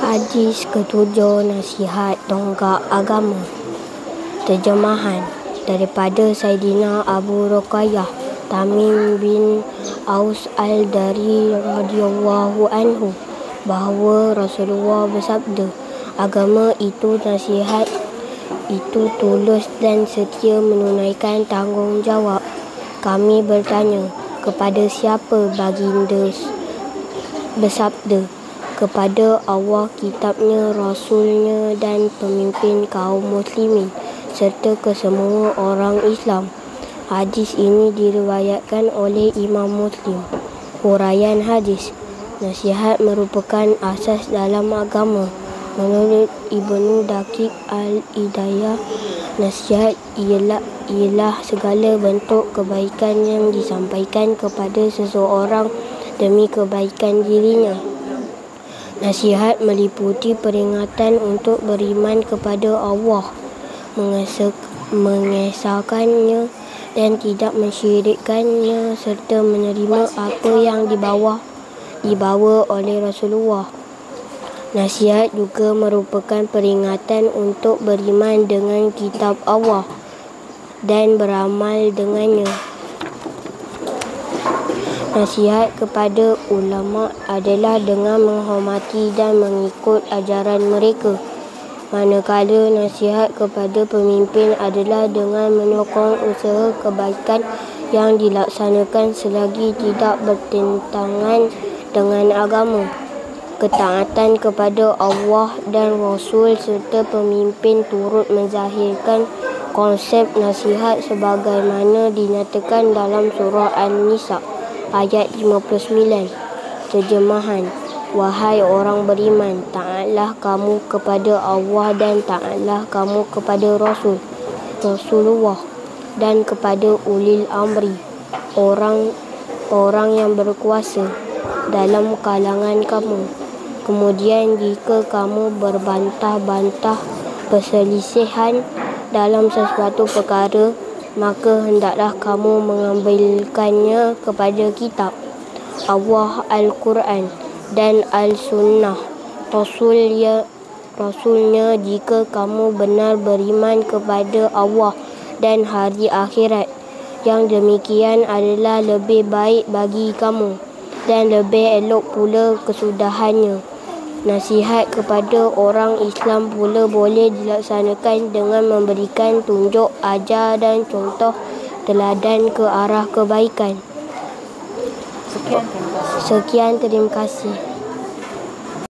Hadis ketujuh, nasihat tonggak agama. Terjemahan daripada Saidina Abu Ruqayyah Tamim bin Aus al-Dari radhiyallahu anhu bahawa Rasulullah bersabda, agama itu nasihat, itu tulus dan setia menunaikan tanggungjawab. Kami bertanya, kepada siapa? Baginda bersabda, kepada Allah, kitabnya, Rasulnya dan pemimpin kaum muslimin serta kesemua orang Islam. Hadis ini diriwayatkan oleh Imam Muslim. Huraian hadis. Nasihat merupakan asas dalam agama. Menurut Ibnu Daqiq al-Hidayah, nasihat ialah segala bentuk kebaikan yang disampaikan kepada seseorang demi kebaikan dirinya. Nasihat meliputi peringatan untuk beriman kepada Allah, mengesahkannya dan tidak mensyirikkannya, serta menerima apa yang dibawa oleh Rasulullah. Nasihat juga merupakan peringatan untuk beriman dengan kitab Allah dan beramal dengannya. Nasihat kepada ulama adalah dengan menghormati dan mengikut ajaran mereka. Manakala nasihat kepada pemimpin adalah dengan menyokong usaha kebaikan yang dilaksanakan selagi tidak bertentangan dengan agama. Ketaatan kepada Allah dan Rasul serta pemimpin turut menzahirkan konsep nasihat sebagaimana dinyatakan dalam surah An-Nisa ayat 59. Terjemahan, wahai orang beriman, taatlah kamu kepada Allah dan taatlah kamu kepada Rasulullah dan kepada ulil amri, orang yang berkuasa dalam kalangan kamu. Kemudian jika kamu berbantah-bantah perselisihan dalam sesuatu perkara, maka hendaklah kamu mengambilkannya kepada kitab Allah, Al-Quran dan Al-Sunnah Rasulnya jika kamu benar beriman kepada Allah dan hari akhirat. Yang demikian adalah lebih baik bagi kamu dan lebih elok pula kesudahannya. Nasihat kepada orang Islam pula boleh dilaksanakan dengan memberikan tunjuk ajar dan contoh teladan ke arah kebaikan. Sekian, terima kasih.